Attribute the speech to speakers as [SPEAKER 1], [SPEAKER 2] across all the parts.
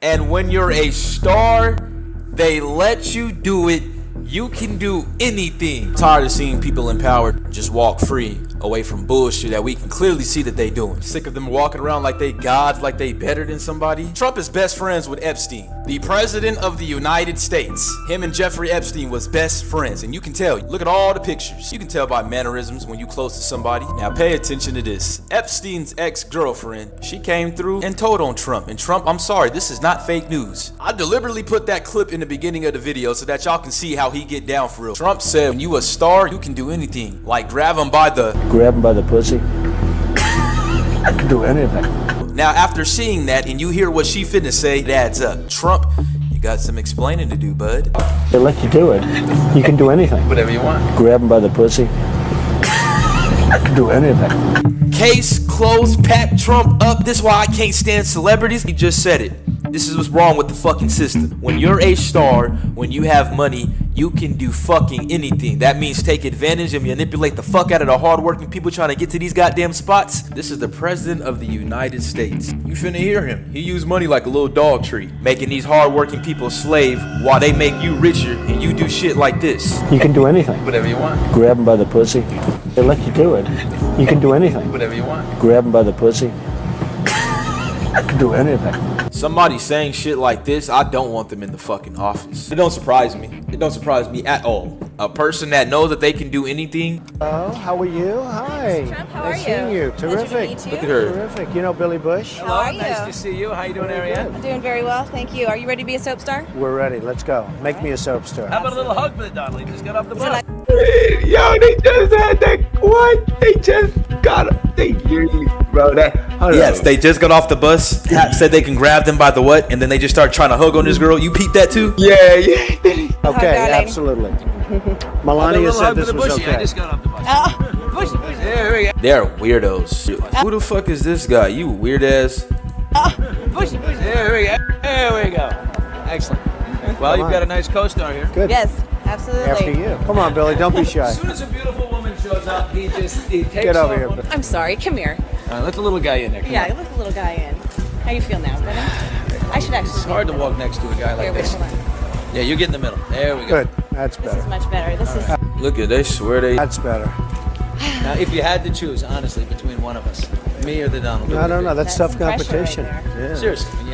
[SPEAKER 1] And when you're a star, they let you do it. You can do anything. I'm tired of seeing people in power just walk free away from bullshit that we can clearly see that they doing. Sick of them walking around like they gods, like they better than somebody. Trump is best friends with Epstein, the president of the United States. Him and Jeffrey Epstein was best friends, and you can tell. Look at all the pictures. You can tell by mannerisms when you close to somebody. Now pay attention to this. Epstein's ex-girlfriend, she came through and told on Trump. And Trump, I'm sorry, this is not fake news. I deliberately put that clip in the beginning of the video so that y'all can see how he get down for real. Trump said, when you a star, you can do anything. Like grab him by the
[SPEAKER 2] pussy. I can do anything.
[SPEAKER 1] Now, after seeing that and you hear what she finna say, it adds up. Trump, you got some explaining to do, bud.
[SPEAKER 2] They let you do it. You can do anything.
[SPEAKER 1] Whatever you want.
[SPEAKER 2] Grab him by the pussy. I can do anything.
[SPEAKER 1] Case closed, pack Trump up. This is why I can't stand celebrities. He just said it. This is what's wrong with the fucking system. When you're a star, when you have money, you can do fucking anything. That means take advantage and manipulate the fuck out of the hardworking people trying to get to these goddamn spots. This is the president of the United States. You finna hear him. He used money like a little dog treat, making these hardworking people a slave while they make you richer and you do shit like this.
[SPEAKER 2] You can do anything.
[SPEAKER 1] Whatever you want.
[SPEAKER 2] Grab him by the pussy. They let you do it. You can do anything.
[SPEAKER 1] Whatever you want.
[SPEAKER 2] Grab him by the pussy. I can do anything.
[SPEAKER 1] Somebody saying shit like this, I don't want them in the fucking office. It don't surprise me. It don't surprise me at all. A person that knows that they can do anything.
[SPEAKER 2] Oh, how are you? Hi.
[SPEAKER 3] Trump, how are
[SPEAKER 2] nice seeing you. Terrific.
[SPEAKER 1] Look at her.
[SPEAKER 2] Terrific. You know Billy Bush?
[SPEAKER 3] How are you?
[SPEAKER 4] Nice to see you. How you doing, Ariane?
[SPEAKER 3] I'm doing very well, thank you. Are you ready to be a soap star?
[SPEAKER 2] We're ready. Let's go. Make me a soap star.
[SPEAKER 4] How about a little hug for the Donnelly? Just got off the bus.
[SPEAKER 5] Yo, they just had that. What? They just got. They usually, bro.
[SPEAKER 1] Yes, they just got off the bus. Said they can grab them by the what, and then they just start trying to hug on this girl. You peeped that too?
[SPEAKER 5] Yeah.
[SPEAKER 2] Okay, absolutely. Melania said this was okay.
[SPEAKER 4] I just got off the bus. Bushy. There we go.
[SPEAKER 1] They're weirdos. Who the fuck is this guy? You weird ass.
[SPEAKER 4] Bushy. There we go. There we go. Excellent. Well, you've got a nice co-star here.
[SPEAKER 2] Good.
[SPEAKER 3] Yes, absolutely.
[SPEAKER 2] After you. Come on, Billy. Don't be shy.
[SPEAKER 4] As soon as a beautiful woman shows up, he takes
[SPEAKER 2] Get over here.
[SPEAKER 4] off.
[SPEAKER 3] I'm sorry, come here.
[SPEAKER 4] Let the little guy in there. Come
[SPEAKER 3] Yeah,
[SPEAKER 4] on.
[SPEAKER 3] let the little guy in. How you feel now? Better? I should actually.
[SPEAKER 4] It's hard to walk next to a guy like
[SPEAKER 3] Here, wait,
[SPEAKER 4] this.
[SPEAKER 3] hold on.
[SPEAKER 4] Yeah, you get in the middle. There we go.
[SPEAKER 2] Good. That's
[SPEAKER 3] This
[SPEAKER 2] better.
[SPEAKER 3] is much better. This is.
[SPEAKER 1] Look at they swear they.
[SPEAKER 2] That's better.
[SPEAKER 4] Now, if you had to choose, honestly, between one of us, me or the Donald,
[SPEAKER 2] I don't know. That's tough
[SPEAKER 3] some pressure
[SPEAKER 2] competition.
[SPEAKER 3] right there.
[SPEAKER 2] Yeah.
[SPEAKER 4] Seriously, when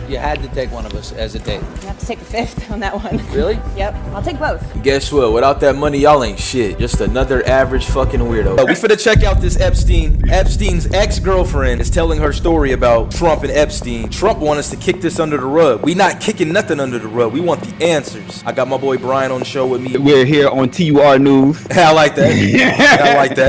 [SPEAKER 4] you had to take one of us as a date.
[SPEAKER 3] You have to take a fifth on that one.
[SPEAKER 4] Really?
[SPEAKER 3] Yep, I'll take both.
[SPEAKER 1] Guess what? Without that money, y'all ain't shit. Just another average fucking weirdo. We finna check out this Epstein. Epstein's ex-girlfriend is telling her story about Trump and Epstein. Trump want us to kick this under the rug. We not kicking nothing under the rug. We want the answers. I got my boy Brian on the show with me.
[SPEAKER 5] We're here on TUR News.
[SPEAKER 1] I like that. I like that.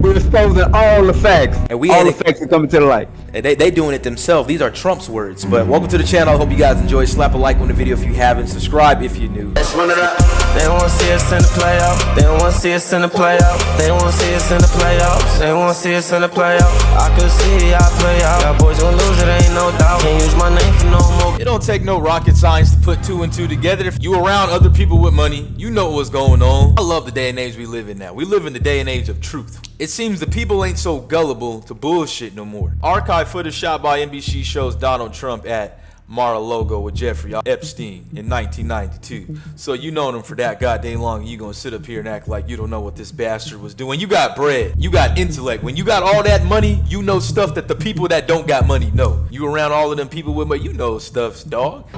[SPEAKER 5] We're exposing all the facts.
[SPEAKER 1] And we
[SPEAKER 5] all
[SPEAKER 1] ain't-
[SPEAKER 5] the facts are coming to the light.
[SPEAKER 1] And they doing it themselves. These are Trump's words. But welcome to the channel. I hope you guys enjoy. Slap a like on the video if you haven't. Subscribe if you're new.
[SPEAKER 6] Let's run it up. They don't want to see us in the playoffs. They don't want to see us in the playoffs. They don't want to see us in the playoffs. They want to see us in the playoffs. I could see y'all play out. Y'all boys gonna lose it, ain't no doubt. Can't use my name for no more.
[SPEAKER 1] It don't take no rocket science to put two and two together. If you around other people with money, you know what's going on. I love the day and age we live in now. We live in the day and age of truth. It seems the people ain't so gullible to bullshit no more. Archive footage shot by NBC shows Donald Trump at Mar-a-Lago with Jeffrey Epstein in 1992. So you known him for that goddamn long, and you gonna sit up here and act like you don't know what this bastard was doing. You got bread, you got intellect. When you got all that money, you know stuff that the people that don't got money know. You around all of them people with money, you know stuff, dog.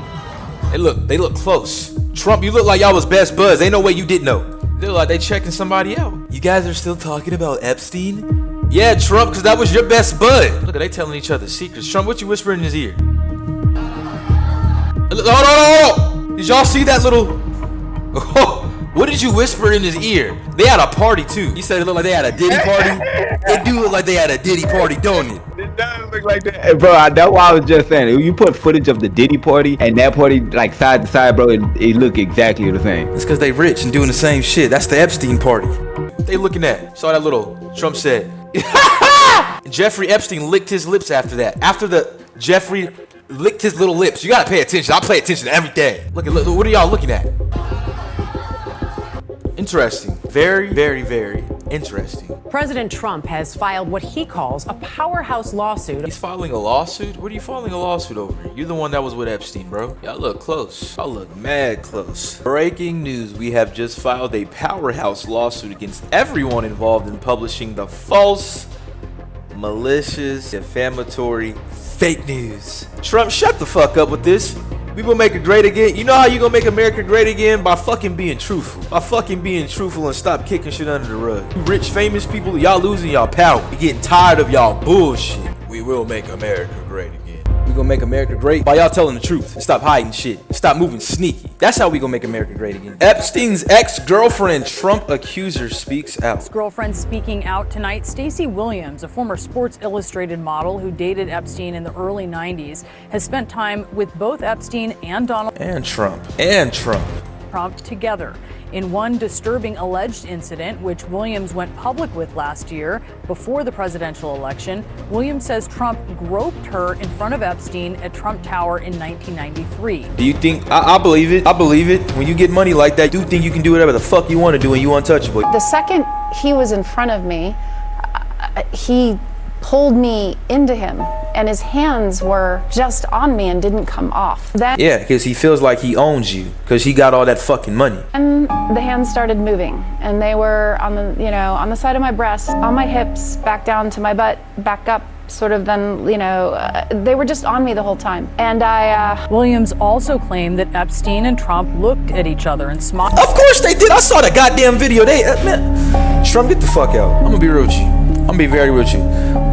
[SPEAKER 1] They look close. Trump, you look like y'all was best buds. Ain't no way you didn't know. They look like they checking somebody out. You guys are still talking about Epstein? Yeah, Trump, because that was your best bud. Look at they telling each other secrets. Trump, what you whispering in his ear? Hold on. Did y'all see that little... What did you whisper in his ear? They had a party too. You said it looked like they had a Diddy party. It do look like they had a Diddy party, don't it?
[SPEAKER 5] It does look like that. Hey, bro, that's why I was just saying. If you put footage of the Diddy party and that party like side to side, bro, it look exactly the same.
[SPEAKER 1] It's because they rich and doing the same shit. That's the Epstein party. They looking at. Saw that little... Trump said... Jeffrey Epstein licked his lips after that. After the... Jeffrey licked his little lips. You gotta pay attention. I pay attention to everything. Look, what are y'all looking at? Interesting. Very, very, very Interesting.
[SPEAKER 7] President Trump has filed what he calls a powerhouse lawsuit.
[SPEAKER 1] He's filing a lawsuit? What are you filing a lawsuit over? You're the one that was with Epstein, bro. Y'all look close. Y'all look mad close. Breaking news, we have just filed a powerhouse lawsuit against everyone involved in publishing the false, malicious, defamatory, fake news. Trump, shut the fuck up with this. We gonna make it great again. You know how you gonna make America great again? By fucking being truthful. By fucking being truthful and stop kicking shit under the rug. You rich, famous people, y'all losing y'all power. You're getting tired of y'all bullshit. We will make America great again. We gonna make America great by y'all telling the truth and stop hiding shit. Stop moving sneaky. That's how we gonna make America great again. Epstein's ex-girlfriend, Trump accuser, speaks out.
[SPEAKER 7] His girlfriend speaking out tonight. Stacey Williams, a former Sports Illustrated model who dated Epstein in the early 90s, has spent time with both Epstein and Donald
[SPEAKER 1] Trump
[SPEAKER 7] together. In one disturbing alleged incident, which Williams went public with last year before the presidential election, Williams says Trump groped her in front of Epstein at Trump Tower in 1993.
[SPEAKER 1] Do you think, I believe it, I believe it. When you get money like that, you think you can do whatever the fuck you want to do and you untouchable.
[SPEAKER 8] The second he was in front of me, he pulled me into him and his hands were just on me and didn't come off. Then
[SPEAKER 1] yeah, because he feels like he owns you because he got all that fucking money.
[SPEAKER 8] And the hands started moving and they were on the, on the side of my breast, on my hips, back down to my butt, back up, sort of then, they were just on me the whole time. And
[SPEAKER 7] Williams also claimed that Epstein and Trump looked at each other and smiled.
[SPEAKER 1] Of course they did. I saw the goddamn video. Man, Trump, get the fuck out. I'm gonna be real with you. I'm gonna be very real with you.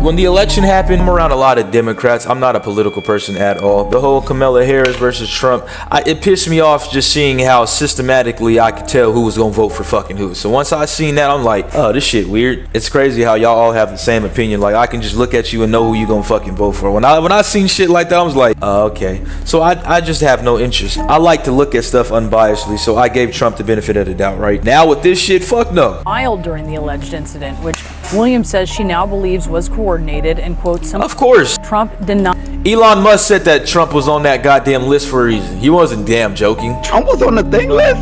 [SPEAKER 1] When the election happened, I'm around a lot of Democrats. I'm not a political person at all. The whole Kamala Harris versus Trump, it pissed me off just seeing how systematically I could tell who was gonna vote for fucking who. So once I seen that, I'm like, oh, this shit weird. It's crazy how y'all all have the same opinion. Like I can just look at you and know who you gonna fucking vote for. When I seen shit like that, I was like, oh, okay. So I just have no interest. I like to look at stuff unbiasedly, so I gave Trump the benefit of the doubt. Right now with this shit, fuck no.
[SPEAKER 7] Smiled during the alleged incident, which Williams says she now believes was coordinated and quotes some.
[SPEAKER 1] Of course.
[SPEAKER 7] Trump denied.
[SPEAKER 1] Elon Musk said that Trump was on that goddamn list for a reason. He wasn't damn joking.
[SPEAKER 5] Trump was on the thing list?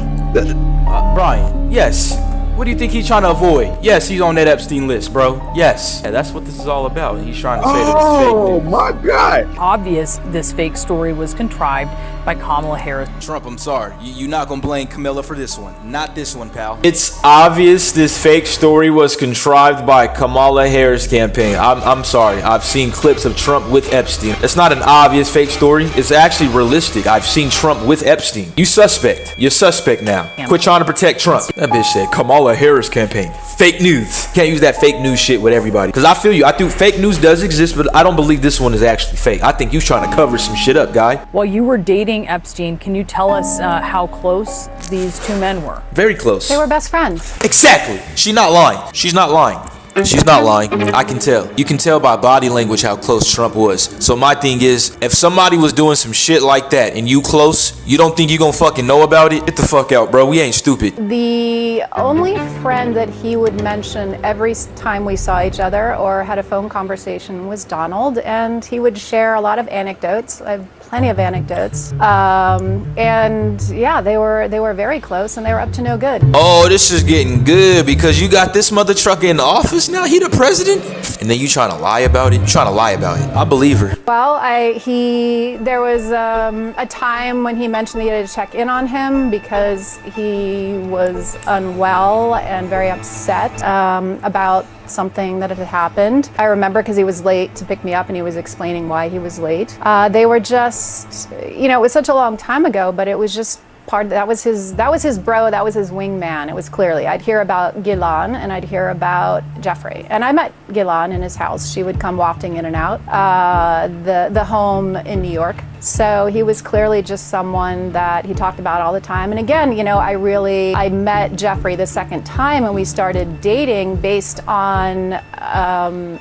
[SPEAKER 1] Brian, yes. What do you think he's trying to avoid? Yes, he's on that Epstein list, bro. Yes. Yeah, that's what this is all about. He's trying to say that it's fake news.
[SPEAKER 5] Oh my God.
[SPEAKER 7] Obvious this fake story was contrived by Kamala Harris.
[SPEAKER 4] Trump, I'm sorry. You're not gonna blame Camilla for this one. Not this one, pal.
[SPEAKER 1] It's obvious this fake story was contrived by Kamala Harris campaign. I'm sorry. I've seen clips of Trump with Epstein. It's not an obvious fake story. It's actually realistic. I've seen Trump with Epstein. You suspect. You're suspect now. Quit trying to protect Trump. That bitch said Kamala Harris campaign. Fake news. Can't use that fake news shit with everybody. Because I feel you. I think fake news does exist, but I don't believe this one is actually fake. I think you trying to cover some shit up, guy.
[SPEAKER 7] While you were dating Epstein, can you tell us how close these two men were?
[SPEAKER 1] Very close.
[SPEAKER 8] they were best friends.
[SPEAKER 1] Exactly. She's not lying. She's not lying. She's not lying. I can tell. You can tell by body language how close Trump was. So my thing is, if somebody was doing some shit like that and you close, you don't think you gonna fucking know about it? Get the fuck out, bro. We ain't stupid.
[SPEAKER 8] The only friend that he would mention every time we saw each other or had a phone conversation was Donald, and he would share a lot of anecdotes. I have plenty of anecdotes. And yeah, they were very close and they were up to no good.
[SPEAKER 1] Oh, this is getting good because you got this mother trucker in the office now. He the president, and then you trying to lie about it. You trying to lie about it. I believe her.
[SPEAKER 8] Well, there was a time when he mentioned that he had to check in on him because he was unwell and very upset about something that had happened. I remember because he was late to pick me up and he was explaining why he was late. They were just, it was such a long time ago, but it was just that was his bro, that was his wingman. It was clearly, I'd hear about Ghislaine and I'd hear about Jeffrey. And I met Ghislaine in his house. She would come wafting in and out, the home in New York. So he was clearly just someone that he talked about all the time. And again, I met Jeffrey the second time and we started dating based on the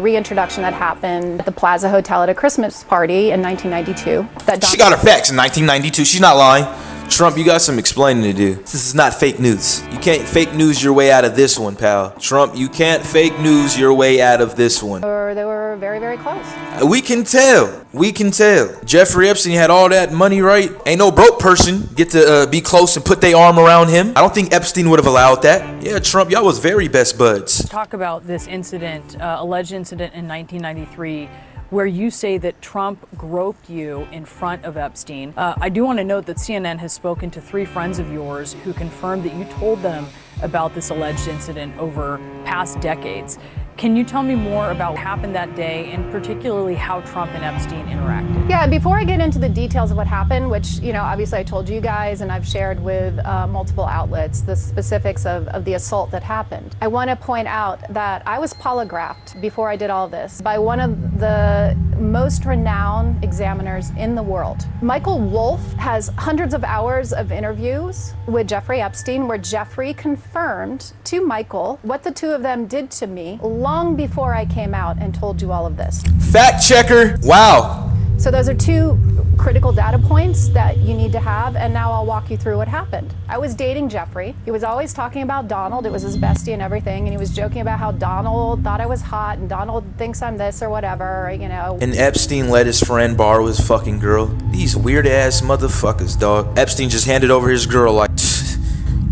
[SPEAKER 8] reintroduction that happened at the Plaza Hotel at a Christmas party in 1992.
[SPEAKER 1] She got her facts in 1992. She's not lying. Trump, you got some explaining to do. This is not fake news. You can't fake news your way out of this one, pal. Trump, you can't fake news your way out of this one.
[SPEAKER 8] They were very, very close.
[SPEAKER 1] We can tell. We can tell. Jeffrey Epstein had all that money, right? Ain't no broke person get to be close and put their arm around him. I don't think Epstein would have allowed that. Yeah, Trump, y'all was very best buds.
[SPEAKER 7] Talk about this incident, alleged incident in 1993, where you say that Trump groped you in front of Epstein. I do want to note that CNN has spoken to 3 friends of yours who confirmed that you told them about this alleged incident over past decades. Can you tell me more about what happened that day and particularly how Trump and Epstein interacted?
[SPEAKER 8] Yeah, before I get into the details of what happened, which, obviously I told you guys and I've shared with multiple outlets, the specifics of the assault that happened. I want to point out that I was polygraphed before I did all this by one of the most renowned examiners in the world. Michael Wolff has hundreds of hours of interviews with Jeffrey Epstein where Jeffrey confirmed to Michael what the two of them did to me long before I came out and told you all of this.
[SPEAKER 1] Fact checker. Wow.
[SPEAKER 8] So those are 2 critical data points that you need to have, and now I'll walk you through what happened. I was dating Jeffrey. He was always talking about Donald. It was his bestie and everything, and he was joking about how Donald thought I was hot and Donald thinks I'm this or whatever,
[SPEAKER 1] And Epstein let his friend borrow his fucking girl. These weird ass motherfuckers, dog. Epstein just handed over his girl like,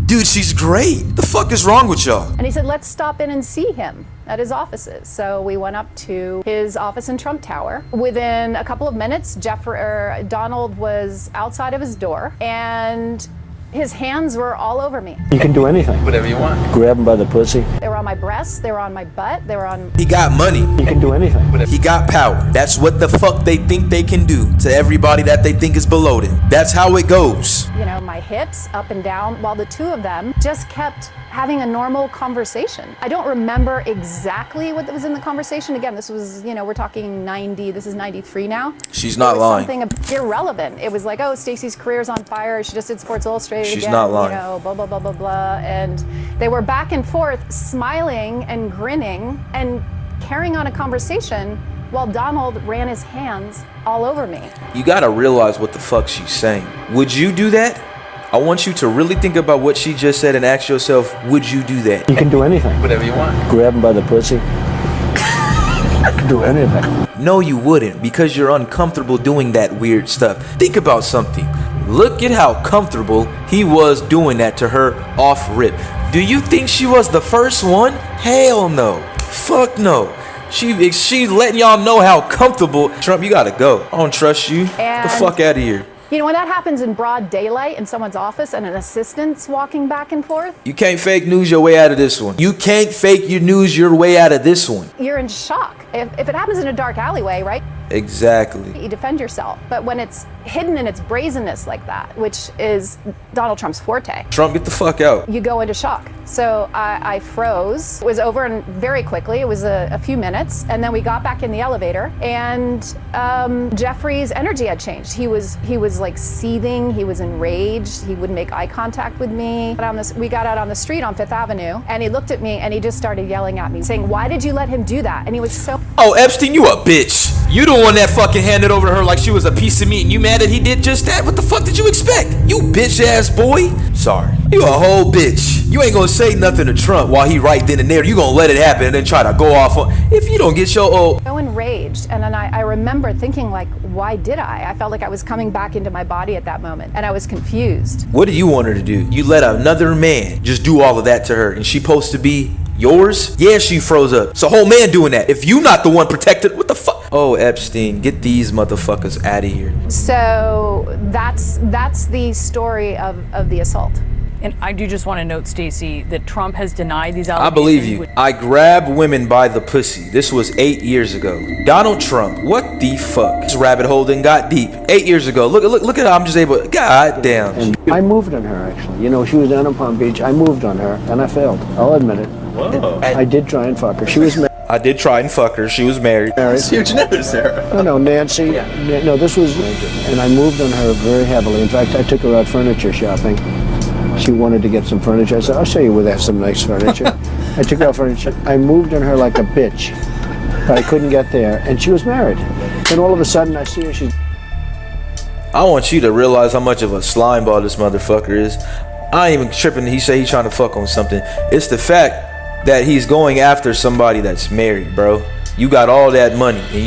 [SPEAKER 1] dude, she's great. The fuck is wrong with y'all?
[SPEAKER 8] And he said, let's stop in and see him at his offices. So we went up to his office in Trump Tower. Within a couple of minutes, Donald was outside of his door and his hands were all over me.
[SPEAKER 2] You can do anything.
[SPEAKER 4] Whatever you want.
[SPEAKER 2] Grab him by the pussy.
[SPEAKER 8] They were on my breasts, they were on my butt, they were on...
[SPEAKER 1] He got money.
[SPEAKER 2] You can do anything.
[SPEAKER 1] He got power. That's what the fuck they think they can do to everybody that they think is below them. That's how it goes.
[SPEAKER 8] My hips up and down, while the two of them just kept having a normal conversation. I don't remember exactly what was in the conversation. Again, this was, we're talking 90, this is 93 now.
[SPEAKER 1] She's not lying.
[SPEAKER 8] Something irrelevant. It was like, oh, Stacey's career's on fire. She just did Sports Illustrated
[SPEAKER 1] She's
[SPEAKER 8] again.
[SPEAKER 1] not lying.
[SPEAKER 8] Blah, blah, blah, blah, blah. And they were back and forth, smiling and grinning and carrying on a conversation while Donald ran his hands all over me.
[SPEAKER 1] You gotta realize what the fuck she's saying. Would you do that? I want you to really think about what she just said and ask yourself, would you do that?
[SPEAKER 2] You can do anything.
[SPEAKER 4] Whatever you want.
[SPEAKER 2] Grab him by the pussy. I can do anything.
[SPEAKER 1] No, you wouldn't, because you're uncomfortable doing that weird stuff. Think about something. Look at how comfortable he was doing that to her off rip. Do you think she was the first one? Hell no. Fuck no. She's letting y'all know how comfortable. Trump, you gotta go. I don't trust you. Get the fuck out of here.
[SPEAKER 8] When that happens in broad daylight in someone's office and an assistant's walking back and forth,
[SPEAKER 1] you can't fake news your way out of this one. You can't fake your news your way out of this one.
[SPEAKER 8] You're in shock. If it happens in a dark alleyway, right?
[SPEAKER 1] Exactly.
[SPEAKER 8] You defend yourself. But when it's hidden in its brazenness like that, which is Donald Trump's forte,
[SPEAKER 1] Trump, get the fuck out.
[SPEAKER 8] You go into shock. So I froze. It was over and very quickly. It was a few minutes. And then we got back in the elevator and Jeffrey's energy had changed. He was like seething. He was enraged. He wouldn't make eye contact with me. We got out on the street on Fifth Avenue and he looked at me and he just started yelling at me saying, why did you let him do that? And he was so...
[SPEAKER 1] Oh, Epstein, you a bitch. You the one that fucking handed over to her like she was a piece of meat and you mad that he did just that? What the fuck did you expect? You bitch ass boy. Sorry. You a whole bitch. You ain't gonna say nothing to Trump while he right then and there. You gonna let it happen and then try to go off on... If you don't get your old...
[SPEAKER 8] So enraged. And then I remember thinking like, why did I? I felt like I was coming back into my body at that moment and I was confused.
[SPEAKER 1] What do you want her to do? You let another man just do all of that to her and she supposed to be yours? Yeah, she froze up. It's a whole man doing that. If you not the one protected, what the fuck? Oh, Epstein, get these motherfuckers out of here.
[SPEAKER 8] So that's the story of the assault.
[SPEAKER 7] And I do just want to note, Stacey, that Trump has denied these allegations.
[SPEAKER 1] I believe you. I grab women by the pussy. This was 8 years ago. Donald Trump, what the fuck? This rabbit hole done got deep. 8 years ago. Look at how I'm just able. God damn.
[SPEAKER 2] And I moved on her actually. She was down in Palm Beach. I moved on her and I failed. I'll admit it.
[SPEAKER 4] Whoa.
[SPEAKER 2] I did try and fuck her. She was married.
[SPEAKER 1] I did try and fuck her. She was married.
[SPEAKER 4] That's huge news, Sarah.
[SPEAKER 2] No, Nancy. Yeah. No, this was, and I moved on her very heavily. In fact, I took her out furniture shopping. She wanted to get some furniture. I said, I'll show you where they have some nice furniture. I took her out furniture. I moved on her like a bitch, but I couldn't get there. And she was married. Then all of a sudden, I see her.
[SPEAKER 1] I want you to realize how much of a slime ball this motherfucker is. I ain't even tripping. He say he trying to fuck on something. It's the fact that he's going after somebody that's married, bro. You got all that money, and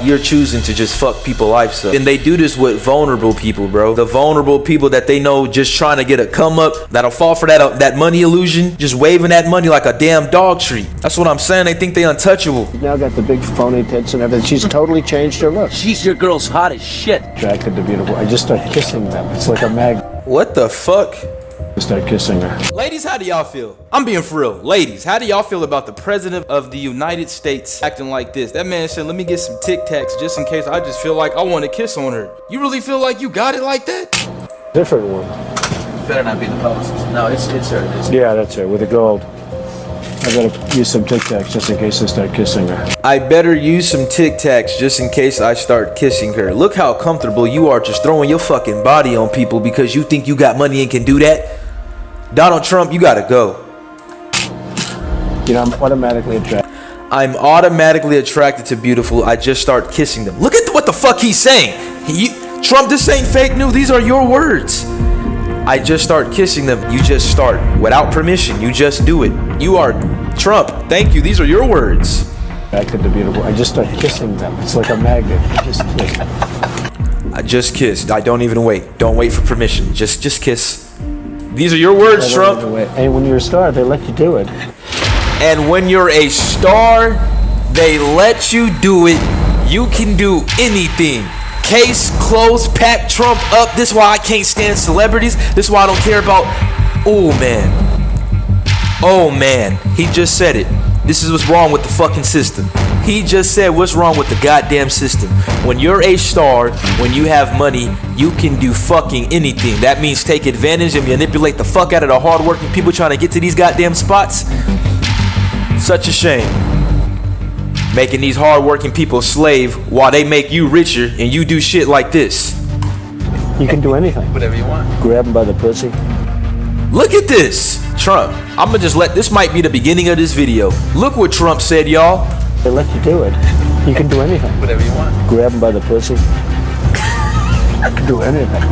[SPEAKER 1] you're choosing to just fuck people's lives up. And they do this with vulnerable people, bro. The vulnerable people that they know just trying to get a come up, that'll fall for that money illusion, just waving that money like a damn dog treat. That's what I'm saying. They think they untouchable.
[SPEAKER 2] She's now got the big phony tits and everything. She's totally changed her look.
[SPEAKER 4] She's your girl's hot as shit.
[SPEAKER 2] Attracted to beautiful. I just start kissing them. It's like a magnet.
[SPEAKER 1] What the fuck?
[SPEAKER 2] I start kissing her.
[SPEAKER 1] Ladies, how do y'all feel? I'm being for real. Ladies, how do y'all feel about the president of the United States acting like this? That man said, let me get some Tic Tacs just in case I just feel like I want to kiss on her. You really feel like you got it like that?
[SPEAKER 2] Different one.
[SPEAKER 4] Better not be the publicist. No, it's her.
[SPEAKER 2] Yeah, that's her with the gold. I gotta use some Tic Tacs just in case I start kissing her.
[SPEAKER 1] I better use some Tic Tacs just in case I start kissing her. Look how comfortable you are just throwing your fucking body on people because you think you got money and can do that. Donald Trump, you gotta go.
[SPEAKER 2] You know, I'm automatically attracted.
[SPEAKER 1] I'm automatically attracted to beautiful. I just start kissing them. Look at what the fuck he's saying. Trump, this ain't fake news. These are your words. I just start kissing them. You just start. Without permission, you just do it. You are Trump. Thank you. These are your words.
[SPEAKER 2] Attracted to beautiful. I just start kissing them. It's like a magnet.
[SPEAKER 1] I just kissed. I don't even wait. Don't wait for permission. Just kiss. These are your words, Trump.
[SPEAKER 2] And when you're a star, they let you do it.
[SPEAKER 1] And when you're a star, they let you do it. You can do anything. Case closed. Pack Trump up. This is why I can't stand celebrities. This is why I don't care about. Oh man. Oh man. He just said it. This is what's wrong with the fucking system. He just said what's wrong with the goddamn system. When you're a star, when you have money, you can do fucking anything. That means take advantage and manipulate the fuck out of the hardworking people trying to get to these goddamn spots. Such a shame. Making these hardworking people slave while they make you richer and you do shit like this.
[SPEAKER 2] You can do anything.
[SPEAKER 4] Whatever you want.
[SPEAKER 2] Grab them by the pussy.
[SPEAKER 1] Look at this. Trump. I'ma just this might be the beginning of this video. Look what Trump said, y'all.
[SPEAKER 2] They let you do it. You can do anything.
[SPEAKER 4] Whatever you want.
[SPEAKER 2] Grab them by the pussy. I can do anything.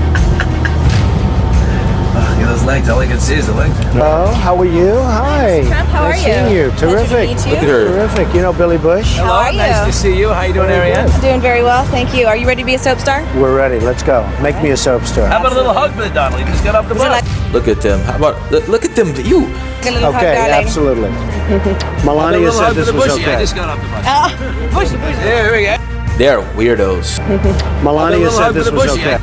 [SPEAKER 4] Look at those legs. All I can see is the legs.
[SPEAKER 2] Hello, how are you? Hi.
[SPEAKER 3] Trump, how
[SPEAKER 2] nice
[SPEAKER 3] are you?
[SPEAKER 2] seeing you. Terrific.
[SPEAKER 3] Pleasure to meet you.
[SPEAKER 1] Look at her.
[SPEAKER 2] Terrific. You know Billy Bush?
[SPEAKER 3] How are you?
[SPEAKER 4] Nice to see you. How you doing,
[SPEAKER 2] Very
[SPEAKER 4] Ariane?
[SPEAKER 2] good.
[SPEAKER 3] Doing very well, thank you. Are you ready to be a soap star?
[SPEAKER 2] We're ready. Let's go. Make me a soap star.
[SPEAKER 4] How about a little hug for the Donald? He just got off the
[SPEAKER 3] Is it
[SPEAKER 4] bus.
[SPEAKER 3] like
[SPEAKER 1] Look at them. How about look at them? You.
[SPEAKER 3] a little hug,
[SPEAKER 2] Okay,
[SPEAKER 3] darling?
[SPEAKER 2] absolutely.
[SPEAKER 4] A
[SPEAKER 2] Melania
[SPEAKER 4] little
[SPEAKER 2] said
[SPEAKER 4] hug for
[SPEAKER 2] this
[SPEAKER 4] the
[SPEAKER 2] was
[SPEAKER 4] bushy. I
[SPEAKER 2] okay.
[SPEAKER 4] just got off the bus.
[SPEAKER 3] Oh,
[SPEAKER 4] Bushy. There we go.
[SPEAKER 1] They're weirdos.
[SPEAKER 2] Melania
[SPEAKER 4] little
[SPEAKER 2] said
[SPEAKER 4] hug for
[SPEAKER 2] this
[SPEAKER 4] the
[SPEAKER 2] was
[SPEAKER 4] bushy.
[SPEAKER 2] okay.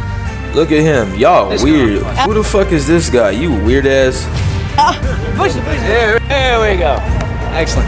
[SPEAKER 1] Look at him. Y'all
[SPEAKER 4] This
[SPEAKER 1] weird.
[SPEAKER 4] guy.
[SPEAKER 1] Who the fuck is this guy? You weird ass.
[SPEAKER 4] Bushy. There we go. Excellent.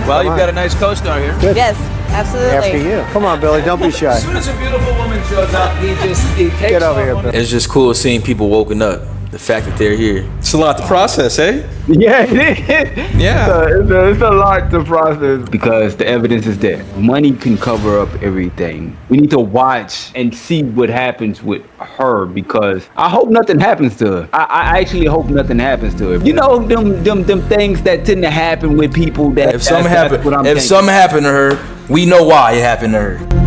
[SPEAKER 4] Well, you've got a nice co-star here.
[SPEAKER 3] yes, absolutely.
[SPEAKER 2] After you. Come on, Billy. Don't be shy.
[SPEAKER 4] As soon as a beautiful woman shows up, he takes
[SPEAKER 2] Get over
[SPEAKER 4] off
[SPEAKER 2] here,
[SPEAKER 4] on
[SPEAKER 2] Billy.
[SPEAKER 1] It's just cool seeing people woken up. The fact that they're here. It's a lot to process, eh?
[SPEAKER 5] Yeah, it is.
[SPEAKER 1] Yeah.
[SPEAKER 5] So it's a lot to process because the evidence is there. Money can cover up everything. We need to watch and see what happens with her because I hope nothing happens to her. I actually hope nothing happens to her. You know them things that tend to happen with people that
[SPEAKER 1] If something
[SPEAKER 5] that's
[SPEAKER 1] happened,
[SPEAKER 5] what I'm
[SPEAKER 1] if
[SPEAKER 5] thinking.
[SPEAKER 1] something happened to her, we know why it happened to her.